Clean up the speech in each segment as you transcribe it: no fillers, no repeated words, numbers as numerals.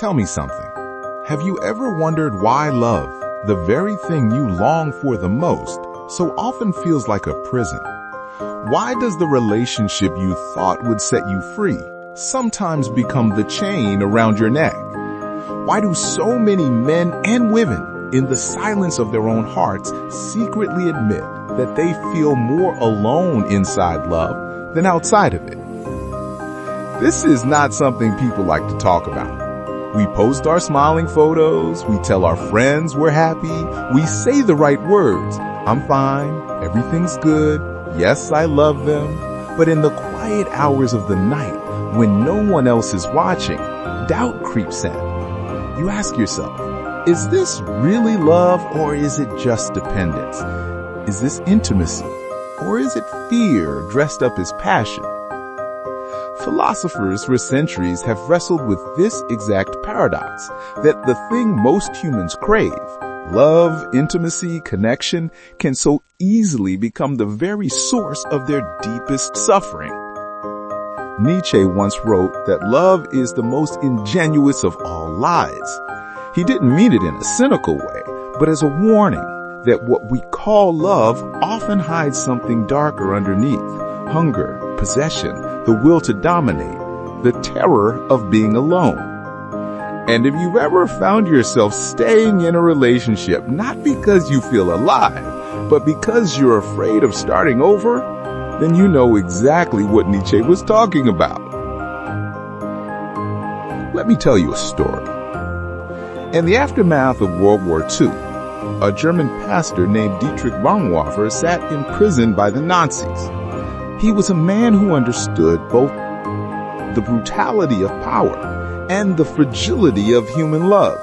Tell me something. Have you ever wondered why love, the very thing you long for the most, so often feels like a prison? Why does the relationship you thought would set you free sometimes become the chain around your neck? Why do so many men and women, in the silence of their own hearts, secretly admit that they feel more alone inside love than outside of it? This is not something people like to talk about. We post our smiling photos, we tell our friends we're happy, we say the right words. I'm fine, everything's good, yes, I love them. But in the quiet hours of the night, when no one else is watching, doubt creeps in. You ask yourself, is this really love or is it just dependence? Is this intimacy or is it fear dressed up as passion? Philosophers for centuries have wrestled with this exact paradox, that the thing most humans crave, love, intimacy, connection, can so easily become the very source of their deepest suffering. Nietzsche once wrote that love is the most ingenuous of all lies. He didn't mean it in a cynical way, but as a warning that what we call love often hides something darker underneath: hunger, possession, the will to dominate, the terror of being alone. And if you've ever found yourself staying in a relationship not because you feel alive, but because you're afraid of starting over, then you know exactly what Nietzsche was talking about. Let me tell you a story. In the aftermath of World War II, a German pastor named Dietrich Bonhoeffer sat in prison by the Nazis. He was a man who understood both the brutality of power and the fragility of human love.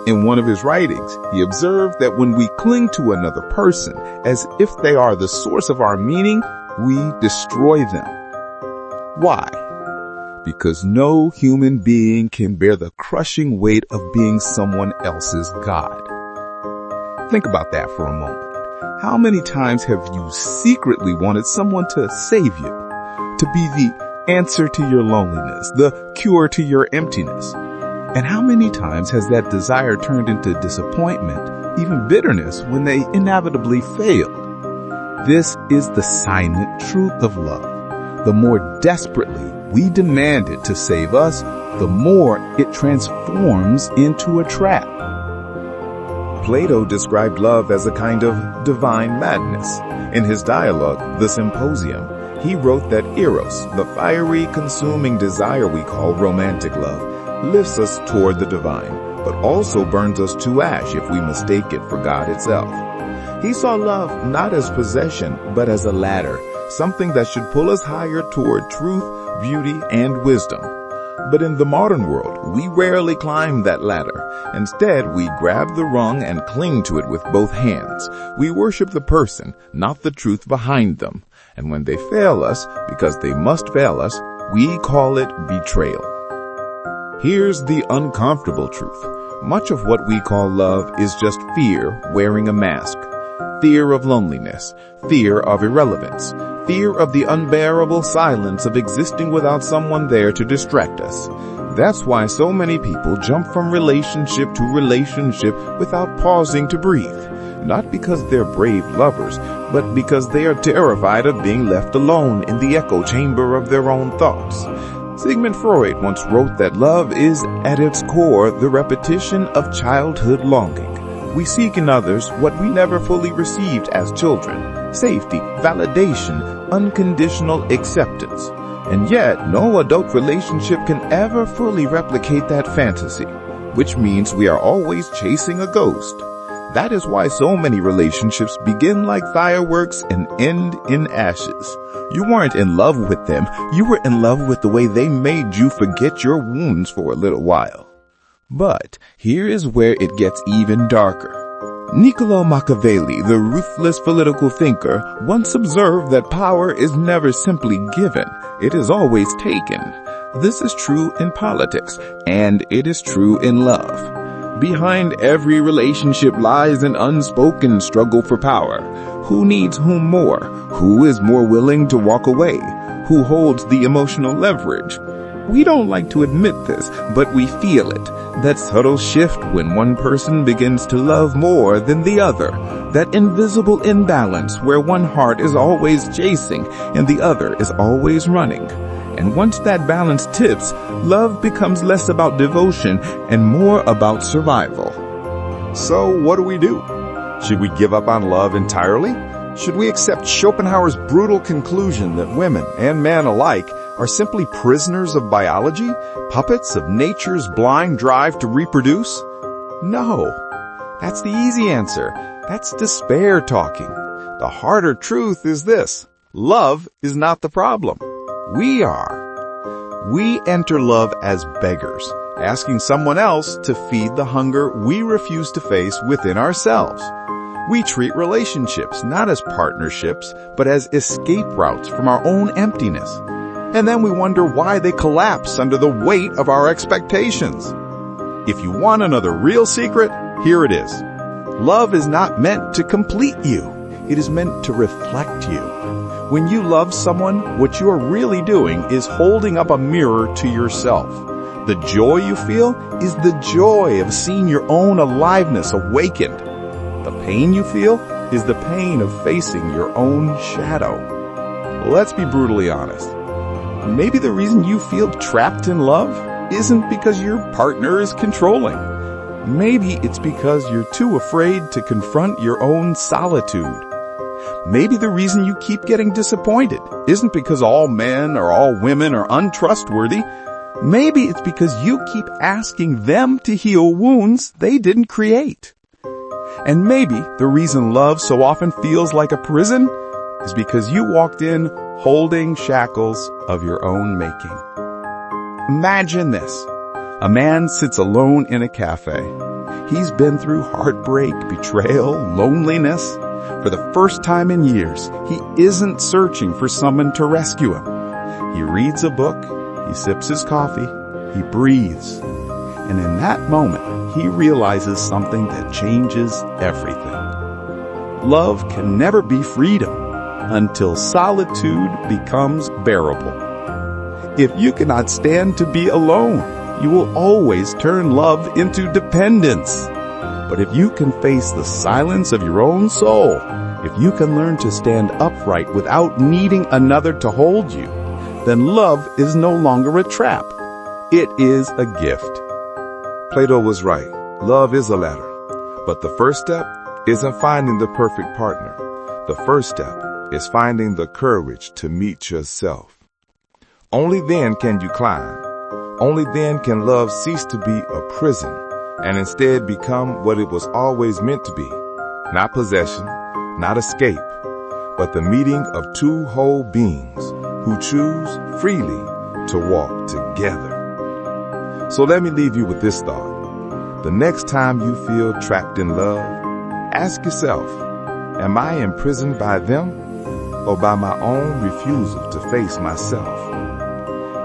In one of his writings, he observed that when we cling to another person as if they are the source of our meaning, we destroy them. Why? Because no human being can bear the crushing weight of being someone else's God. Think about that for a moment. How many times have you secretly wanted someone to save you, to be the answer to your loneliness, the cure to your emptiness? And how many times has that desire turned into disappointment, even bitterness, when they inevitably failed? This is the silent truth of love. The more desperately we demand it to save us, the more it transforms into a trap. Plato described love as a kind of divine madness. In his dialogue, The Symposium, he wrote that Eros, the fiery, consuming desire we call romantic love, lifts us toward the divine, but also burns us to ash if we mistake it for God itself. He saw love not as possession, but as a ladder, something that should pull us higher toward truth, beauty, and wisdom. But in the modern world, we rarely climb that ladder. Instead, we grab the rung and cling to it with both hands. We worship the person, not the truth behind them. And when they fail us, because they must fail us, we call it betrayal. Here's the uncomfortable truth. Much of what we call love is just fear wearing a mask. Fear of loneliness, fear of irrelevance, fear of the unbearable silence of existing without someone there to distract us. That's why so many people jump from relationship to relationship without pausing to breathe. Not because they're brave lovers, but because they are terrified of being left alone in the echo chamber of their own thoughts. Sigmund Freud once wrote that love is, at its core, the repetition of childhood longing. We seek in others what we never fully received as children: safety, validation, unconditional acceptance. And yet, no adult relationship can ever fully replicate that fantasy, which means we are always chasing a ghost. That is why so many relationships begin like fireworks and end in ashes. You weren't in love with them, you were in love with the way they made you forget your wounds for a little while. But here is where it gets even darker. Niccolo Machiavelli, the ruthless political thinker, once observed that power is never simply given, it is always taken. This is true in politics, and it is true in love. Behind every relationship lies an unspoken struggle for power. Who needs whom more? Who is more willing to walk away? Who holds the emotional leverage? We don't like to admit this, but we feel it. That subtle shift when one person begins to love more than the other. That invisible imbalance where one heart is always chasing and the other is always running. And once that balance tips, love becomes less about devotion and more about survival. So what do we do? Should we give up on love entirely? Should we accept Schopenhauer's brutal conclusion that women and men alike are simply prisoners of biology, puppets of nature's blind drive to reproduce? No. That's the easy answer. That's despair talking. The harder truth is this: love is not the problem. We are. We enter love as beggars, asking someone else to feed the hunger we refuse to face within ourselves. We treat relationships not as partnerships, but as escape routes from our own emptiness. And then we wonder why they collapse under the weight of our expectations. If you want another real secret, here it is. Love is not meant to complete you. It is meant to reflect you. When you love someone, what you are really doing is holding up a mirror to yourself. The joy you feel is the joy of seeing your own aliveness awakened. The pain you feel is the pain of facing your own shadow. Let's be brutally honest. Maybe the reason you feel trapped in love isn't because your partner is controlling. Maybe it's because you're too afraid to confront your own solitude. Maybe the reason you keep getting disappointed isn't because all men or all women are untrustworthy. Maybe it's because you keep asking them to heal wounds they didn't create. And maybe the reason love so often feels like a prison is because you walked in holding shackles of your own making. Imagine this. A man sits alone in a cafe. He's been through heartbreak, betrayal, loneliness. For the first time in years, he isn't searching for someone to rescue him. He reads a book, he sips his coffee, he breathes. And in that moment, he realizes something that changes everything. Love can never be freedom until solitude becomes bearable. If you cannot stand to be alone, you will always turn love into dependence. But if you can face the silence of your own soul, if you can learn to stand upright without needing another to hold you, then love is no longer a trap. It is a gift. Plato was right. Love is a ladder. But the first step isn't finding the perfect partner. The first step is finding the courage to meet yourself. Only then can you climb. Only then can love cease to be a prison and instead become what it was always meant to be. Not possession, not escape, but the meeting of two whole beings who choose freely to walk together. So let me leave you with this thought. The next time you feel trapped in love, ask yourself, am I imprisoned by them or by my own refusal to face myself?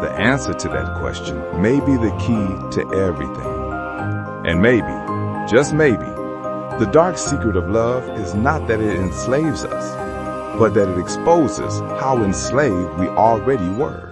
The answer to that question may be the key to everything. And maybe, just maybe, the dark secret of love is not that it enslaves us, but that it exposes how enslaved we already were.